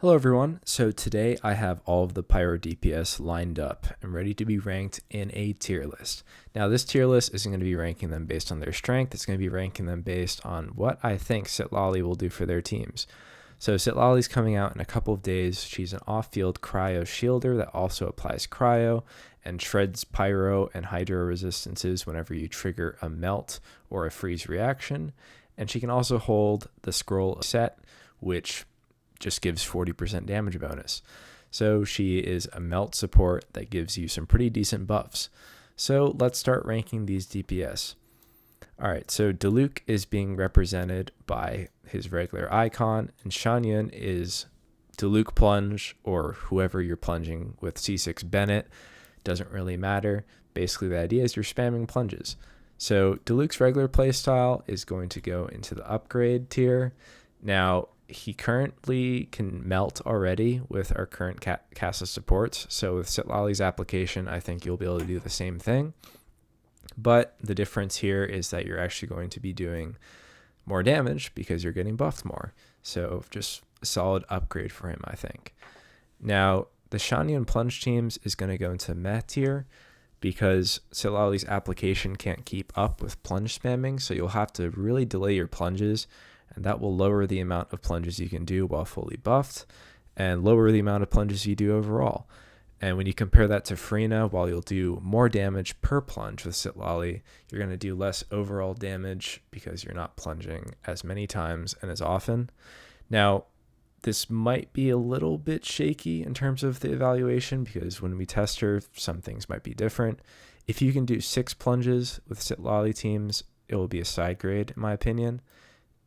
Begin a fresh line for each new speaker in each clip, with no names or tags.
Hello everyone, so today I have all of the Pyro DPS lined up and ready to be ranked in a tier list. Now this tier list isn't going to be ranking them based on their strength, it's going to be ranking them based on what I think Citlali will do for their teams. So Citlali's coming out in a couple of days. She's an off-field cryo shielder that also applies cryo and shreds pyro and hydro resistances whenever you trigger a melt or a freeze reaction. And she can also hold the scroll set, which just gives 40% damage bonus. So she is a melt support that gives you some pretty decent buffs. So let's start ranking these DPS. Alright, so Diluc is being represented by his regular icon, and Xianyun is Diluc plunge, or whoever you're plunging with C6 Bennett. Doesn't really matter. Basically the idea is you're spamming plunges. So Diluc's regular playstyle is going to go into the upgrade tier. Now, he currently can melt already with our current cast of supports. So with Citlali's application, I think you'll be able to do the same thing. But the difference here is that you're actually going to be doing more damage because you're getting buffed more. So just a solid upgrade for him, I think. Now, the Xianyun plunge teams is going to go into meh tier because Citlali's application can't keep up with plunge spamming. So you'll have to really delay your plunges, and that will lower the amount of plunges you can do while fully buffed and lower the amount of plunges you do overall. And when you compare that to Frina, while you'll do more damage per plunge with Citlali, you're going to do less overall damage because you're not plunging as many times and as often. Now, this might be a little bit shaky in terms of the evaluation because when we test her, some things might be different. If you can do 6 plunges with Citlali teams, it will be a side grade, in my opinion.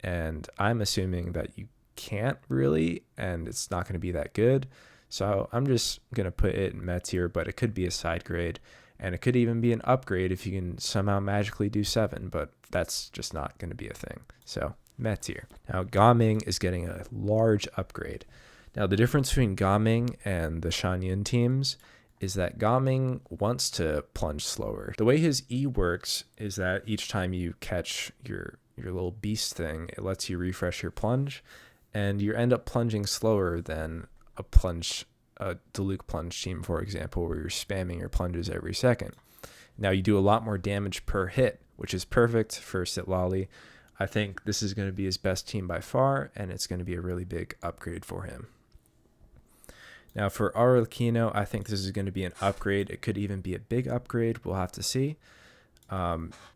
And I'm assuming that you can't really, and it's not going to be that good. So I'm just going to put it in meh tier, but it could be a side grade, and it could even be an upgrade if you can somehow magically do 7, but that's just not going to be a thing. So meh tier. Now Gaming is getting a large upgrade. Now the difference between Gaming and the Xianyun teams is that Gaming wants to plunge slower. The way his E works is that each time you catch your little beast thing, it lets you refresh your plunge, and you end up plunging slower than a Diluc plunge team, for example, where you're spamming your plunges every second. Now you do a lot more damage per hit, which is perfect for Citlali. I think this is going to be his best team by far, and it's going to be a really big upgrade for him. Now for Arlecchino, I think this is going to be an upgrade. It could even be a big upgrade. We'll have to see.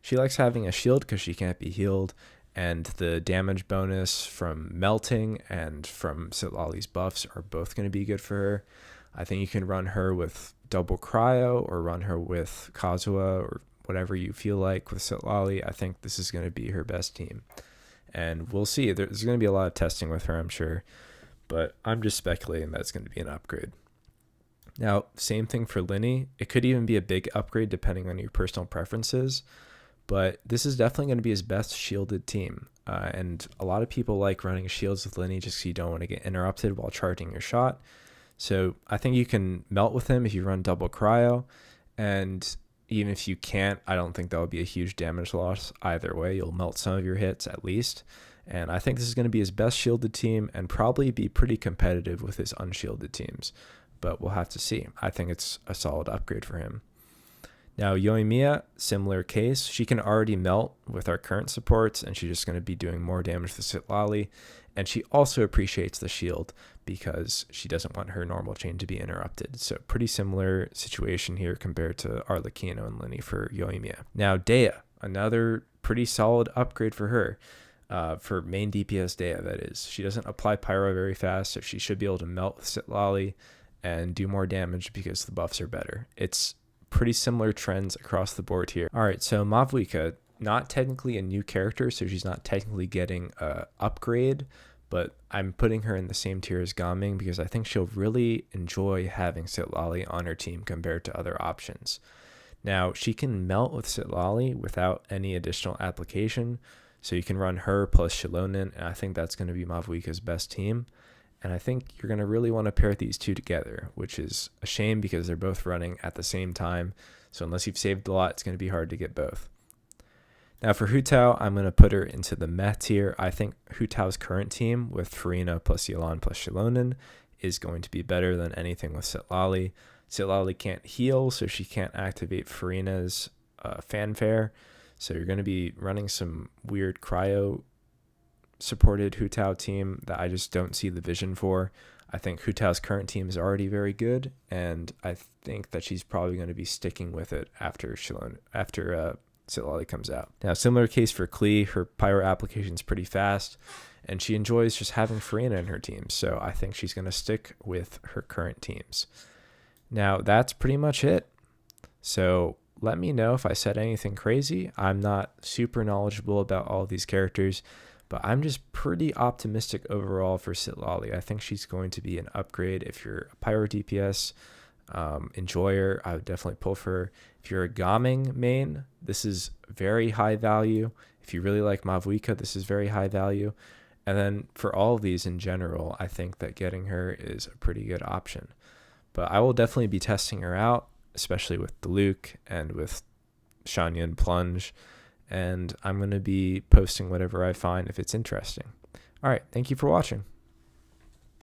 She likes having a shield because she can't be healed, and the damage bonus from melting and from Citlali's buffs are both going to be good for her. I think you can run her with double cryo or run her with Kazuha or whatever you feel like with Citlali. I think this is going to be her best team, and we'll see. There's going to be a lot of testing with her, I'm sure, but I'm just speculating that it's going to be an upgrade. Now, same thing for Linny. It could even be a big upgrade depending on your personal preferences, but this is definitely going to be his best shielded team. And a lot of people like running shields with Linny just so you don't want to get interrupted while charging your shot. So I think you can melt with him if you run double cryo, and even if you can't, I don't think that would be a huge damage loss either way. You'll melt some of your hits at least. And I think this is going to be his best shielded team and probably be pretty competitive with his unshielded teams. But we'll have to see. I think it's a solid upgrade for him. Now, Yoimiya, similar case. She can already melt with our current supports, and she's just going to be doing more damage to Citlali. And she also appreciates the shield because she doesn't want her normal chain to be interrupted. So pretty similar situation here compared to Arlecchino and Linny for Yoimiya. Now, Dea, another pretty solid upgrade for her. For main DPS Dea, that is. She doesn't apply Pyro very fast, so she should be able to melt with Citlali and do more damage because the buffs are better. It's pretty similar trends across the board here. All right, so Mavuika, not technically a new character, so she's not technically getting a upgrade, but I'm putting her in the same tier as Gaming because I think she'll really enjoy having Citlali on her team compared to other options. Now, she can melt with Citlali without any additional application, so you can run her plus Xilonen, and I think that's going to be Mavuika's best team. And I think you're going to really want to pair these two together, which is a shame because they're both running at the same time. So unless you've saved a lot, it's going to be hard to get both. Now for Hu Tao, I'm going to put her into the meh tier. I think Hu Tao's current team with Farina plus Yelan plus Xilonen is going to be better than anything with Citlali. Citlali can't heal, so she can't activate Farina's fanfare. So you're going to be running some weird cryo supported Hu Tao team that I just don't see the vision for. I think Hu Tao's current team is already very good, and I think that she's probably going to be sticking with it after Citlali comes out. Now, similar case for Klee. Her Pyro application is pretty fast, and she enjoys just having Farina in her team, so I think she's going to stick with her current teams. Now, that's pretty much it. So let me know if I said anything crazy. I'm not super knowledgeable about all these characters, but I'm just pretty optimistic overall for Citlali. I think she's going to be an upgrade. If you're a Pyro DPS enjoyer, I would definitely pull for her. If you're a Gaming main, this is very high value. If you really like Mavuika, this is very high value. And then for all of these in general, I think that getting her is a pretty good option. But I will definitely be testing her out, especially with Diluc and with Xianyun Plunge. And I'm going to be posting whatever I find if it's interesting. All right. Thank you for watching.